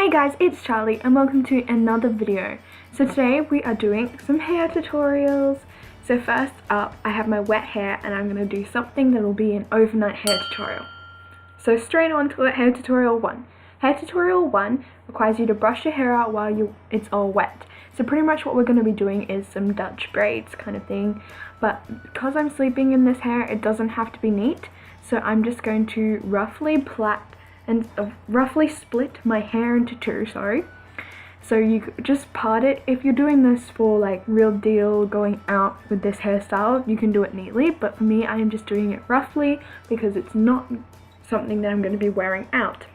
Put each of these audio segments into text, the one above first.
Hey guys, it's Charlie and welcome to another video. So today we are doing some hair tutorials. So first up, I have my wet hair and I'm going to do something that will be an overnight hair tutorial. So straight on to hair tutorial 1. Hair tutorial 1 requires you to brush your hair out while it's all wet. So pretty much what we're going to be doing is some Dutch braids kind of thing. But because I'm sleeping in this hair, it doesn't have to be neat. So I'm just going to roughly plait and roughly split my hair into two, So you just part it. If you're doing this for like real deal going out with this hairstyle, you can do it neatly, but for me I am just doing it roughly because it's not something that I'm going to be wearing out.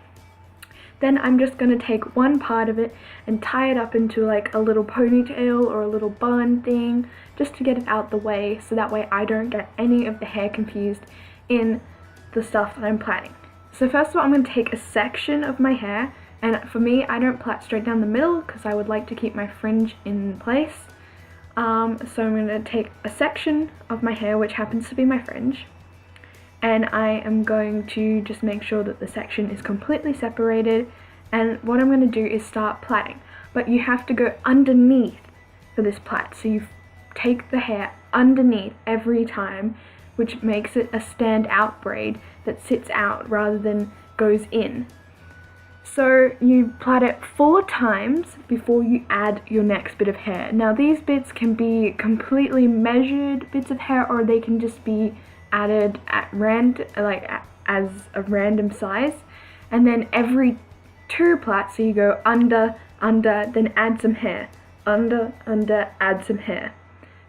Then I'm just going to take one part of it and tie it up into like a little ponytail or a little bun thing just to get it out the way, so that way I don't get any of the hair confused in the stuff that I'm plaiting. So first of all, I'm going to take a section of my hair, and for me, I don't plait straight down the middle because I would like to keep my fringe in place. So I'm going to take a section of my hair, which happens to be my fringe, and I am going to just make sure that the section is completely separated, and what I'm going to do is start plaiting. But you have to go underneath for this plait, so you take the hair underneath every time, which makes it a stand-out braid that sits out rather than goes in. So you plait it 4 times before you add your next bit of hair. Now these bits can be completely measured bits of hair, or they can just be added at as a random size. And then every 2 plaits, so you go under, then add some hair, under, add some hair.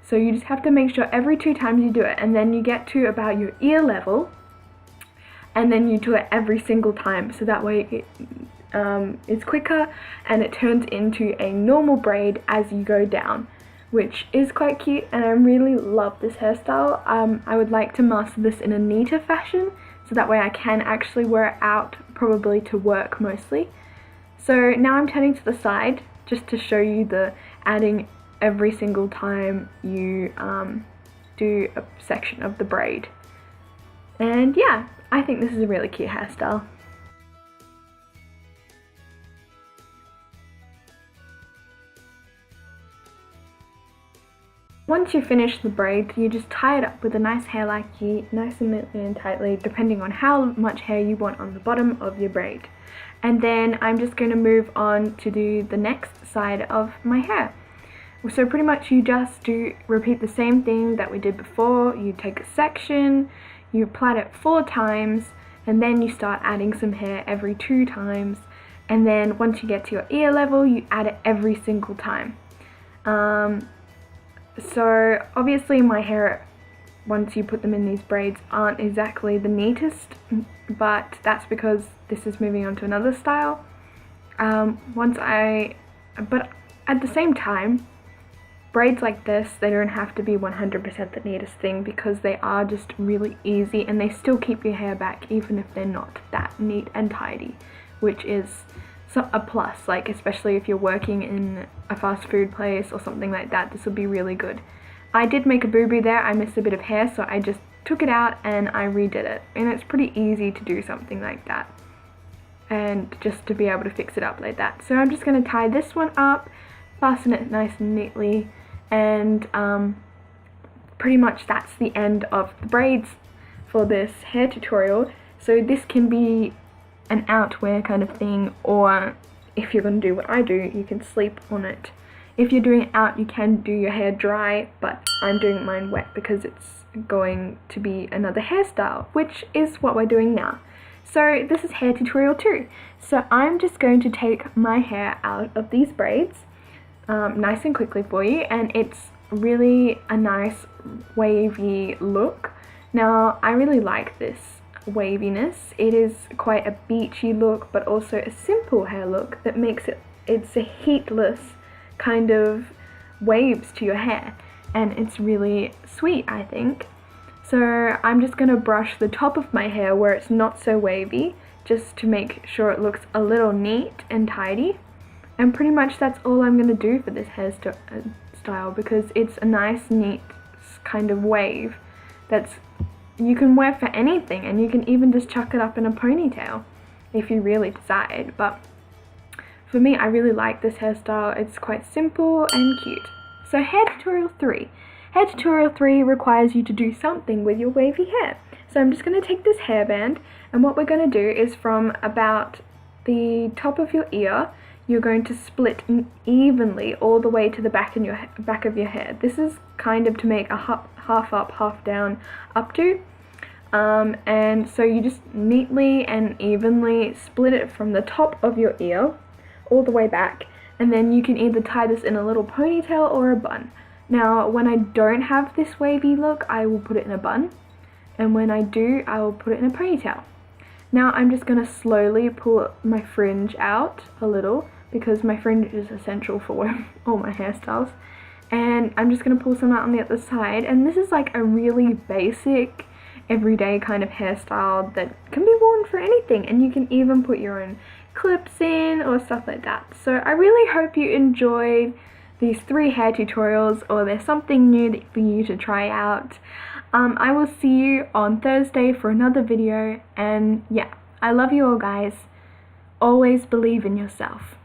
So you just have to make sure every 2 times you do it, and then you get to about your ear level, and then you do it every single time, so that way it's quicker and it turns into a normal braid as you go down, which is quite cute, and I really love this hairstyle. I would like to master this in a neater fashion, so that way I can actually wear it out, probably to work mostly. So now I'm turning to the side just to show you the adding every single time you do a section of the braid. And yeah, I think this is a really cute hairstyle. Once you finish the braid, you just tie it up with a nice hair likey, nice and neatly and tightly, depending on how much hair you want on the bottom of your braid. And then I'm just going to move on to do the next side of my hair. So pretty much you just repeat the same thing that we did before. You take a section, you plait it 4 times, and then you start adding some hair every 2 times, and then once you get to your ear level, you add it every single time. So obviously my hair, once you put them in these braids, aren't exactly the neatest, but that's because this is moving on to another style. But at the same time, braids like this, they don't have to be 100% the neatest thing, because they are just really easy and they still keep your hair back even if they're not that neat and tidy, which is a plus, like especially if you're working in a fast food place or something like that. This will be really good. I did make a boo-boo there, I missed a bit of hair, so I just took it out and I redid it, and it's pretty easy to do something like that and just to be able to fix it up like that. So I'm just going to tie this one up, fasten it nice and neatly, and pretty much that's the end of the braids for this hair tutorial. So this can be an outwear kind of thing, or if you're going to do what I do, you can sleep on it. If you're doing it out, you can do your hair dry, but I'm doing mine wet because it's going to be another hairstyle, which is what we're doing now. So this is hair tutorial 2. So I'm just going to take my hair out of these braids nice and quickly for you, and it's really a nice wavy look. Now I really like this waviness. It is quite a beachy look, but also a simple hair look that makes it's a heatless kind of waves to your hair, and it's really sweet, I think. So I'm just going to brush the top of my hair where it's not so wavy, just to make sure it looks a little neat and tidy. And pretty much that's all I'm going to do for this hairstyle, because it's a nice neat kind of wave that's you can wear for anything, and you can even just chuck it up in a ponytail if you really decide. But for me, I really like this hairstyle. It's quite simple and cute. So hair tutorial 3. Hair tutorial 3 requires you to do something with your wavy hair. So I'm just going to take this hairband, and what we're going to do is from about the top of your ear, you're going to split evenly all the way to the back of your hair. This is kind of to make a half up, half down updo. And so you just neatly and evenly split it from the top of your ear all the way back, and then you can either tie this in a little ponytail or a bun. Now when I don't have this wavy look, I will put it in a bun, and when I do, I will put it in a ponytail. Now I'm just going to slowly pull my fringe out a little, because my fringe is essential for all my hairstyles, and I'm just going to pull some out on the other side. And this is like a really basic everyday kind of hairstyle that can be worn for anything, and you can even put your own clips in or stuff like that. So I really hope you enjoyed these 3 hair tutorials, or there's something new for you to try out. I will see you on Thursday for another video, and yeah, I love you all guys. Always believe in yourself.